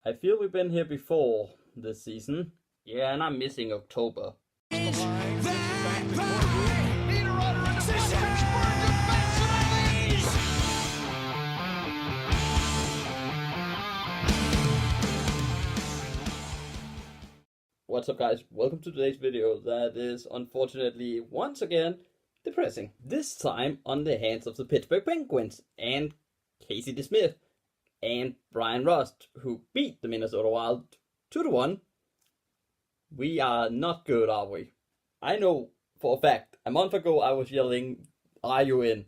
I feel we've been here before this season. Yeah, and I'm missing October. What's up, guys? Welcome to today's video that is unfortunately once again depressing. This time on the hands of the Pittsburgh Penguins and Casey DeSmith and Brian Rust, who beat the Minnesota Wild 2-1. We are not good, are we? I know for a fact, a month ago I was yelling, "Are you in?"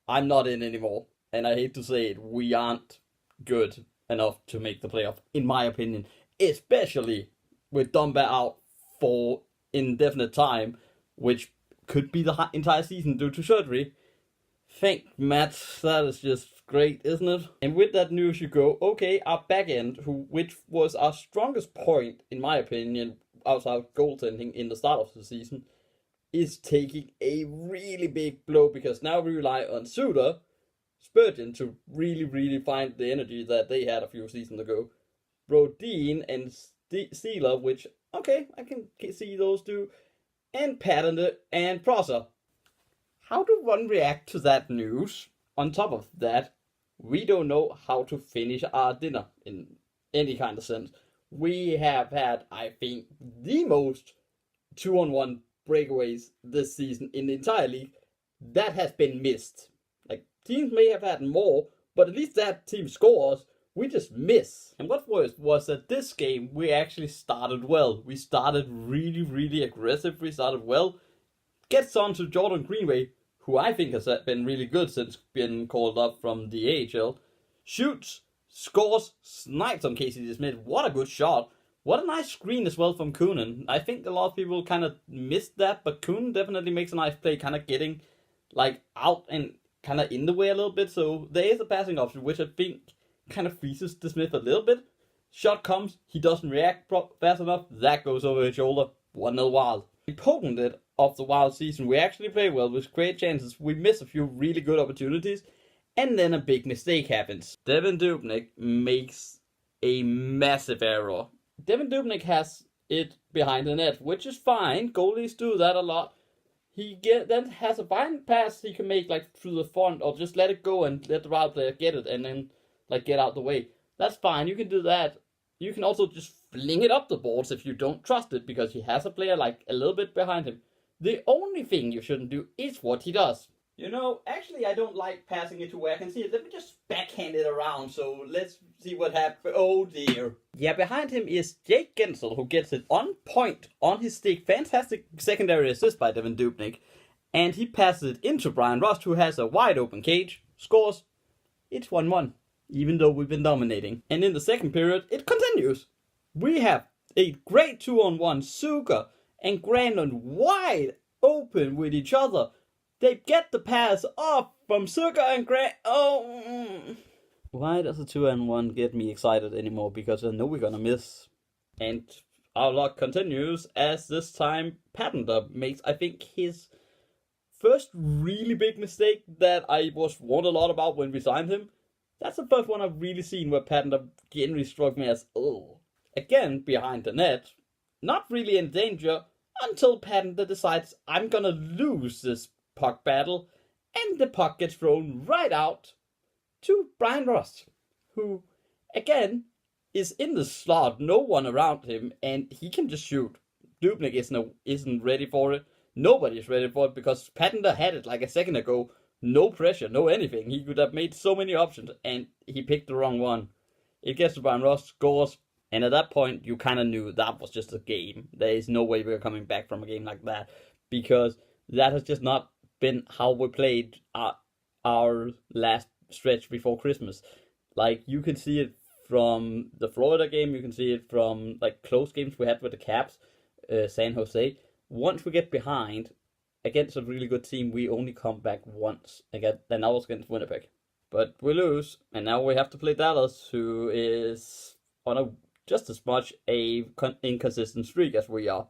I'm not in anymore. And I hate to say it, we aren't good enough to make the playoff, in my opinion. Especially with Dumba out for indefinite time, which could be the entire season due to surgery. Thank Matt, that is just great, isn't it? And with that news you go, okay, our back end, which was our strongest point, in my opinion, outside goaltending in the start of the season, is taking a really big blow because now we rely on Suter, Spurgeon to really find the energy that they had a few seasons ago. Brodin and Sealer, which, okay, I can see those two, and Patton and Prosser. How do one react to that news? On top of that, we don't know how to finish our dinner in any kind of sense. We have had, I think, the most 2-on-1 breakaways this season in the entire league. That has been missed. Like, teams may have had more, but at least that team scores. We just miss. And what's worse was that this game, we actually started well. We started really aggressive. We started well. Gets on to Jordan Greenway, who I think has been really good since being called up from the AHL. Shoots, scores, snipes on Casey DeSmith. What a good shot. What a nice screen as well from Kunin. I think a lot of people kind of missed that, but Kunin definitely makes a nice play, kind of getting like out and kind of in the way a little bit. So there is a passing option, which I think kind of freezes DeSmith a little bit. Shot comes, he doesn't react fast enough, that goes over his shoulder. 1-0 Wild. The potent it of the Wild season, we actually play well with great chances. We miss a few really good opportunities, and then a big mistake happens. Devan Dubnyk makes a massive error. Devan Dubnyk has it behind the net, which is fine. Goalies do that a lot. He then has a fine pass he can make like through the front, or just let it go and let the Wild player get it, and then like get out the way. That's fine, you can do that. You can also just fling it up the boards if you don't trust it, because he has a player like a little bit behind him. The only thing you shouldn't do is what he does. You know, actually I don't like passing it to where I can see it. Let me just backhand it around, so let's see what happens. Oh dear. Yeah, behind him is Jake Gensel, who gets it on point on his stick. Fantastic secondary assist by Devan Dubnyk. And he passes it into Brian Rust, who has a wide open cage. Scores. It's 1-1. Even though we've been dominating. And in the second period, it continues. We have a great 2-on-1. Suker and Grandin wide open with each other. They get the pass off from Suker and Why does the 2-on-1 get me excited anymore? Because I know we're gonna miss. And our luck continues as this time Patton makes, I think, his first really big mistake that I was warned a lot about when we signed him. That's the first one I've really seen where Patton generally struck me as, oh. Again, behind the net. Not really in danger until Patton decides, I'm gonna lose this puck battle. And the puck gets thrown right out to Brian Rust, who, again, is in the slot. No one around him, and he can just shoot. Dubnyk isn't ready for it. Nobody's ready for it because Patton had it like a second ago. No pressure, no anything. He could have made so many options, and he picked the wrong one. It gets to Brian Rust, scores, and at that point, you kind of knew that was just a game. There is no way we're coming back from a game like that, because that has just not been how we played our last stretch before Christmas. Like, you can see it from the Florida game, you can see it from, like, close games we had with the Caps, San Jose. Once we get behind against a really good team, we only come back once again, and that was against Winnipeg. But we lose, and now we have to play Dallas, who is on a just as much a inconsistent streak as we are.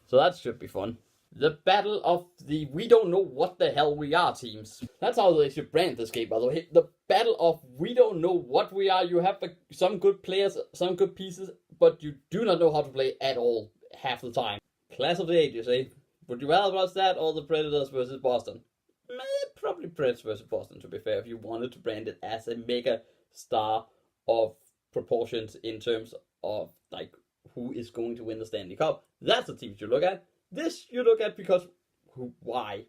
So that should be fun. The battle of the we don't know what the hell we are teams. That's how they should brand this game, by the way. The battle of we don't know what we are. You have some good players, some good pieces, but you do not know how to play at all half the time. Class of the Ages, eh? Would you rather watch that or the Predators versus Boston? Probably Predators versus Boston, to be fair, if you wanted to brand it as a mega star of proportions in terms of like who is going to win the Stanley Cup. That's the team you look at. This you look at because why?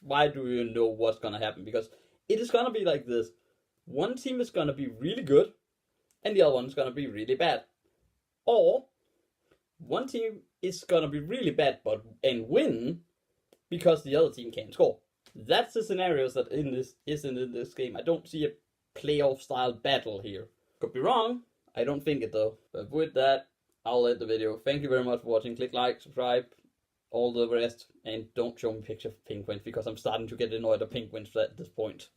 Why do you know what's gonna happen? Because it is gonna be like this. One team is gonna be really good, and the other one is gonna be really bad. Or one team is gonna be really bad and win because the other team can't score. That's the scenarios that in this game. I don't see a playoff style battle here. Could be wrong. I don't think it though. But with that, I'll end the video. Thank you very much for watching. Click like, subscribe, all the rest, and don't show me pictures of penguins because I'm starting to get annoyed of penguins at this point.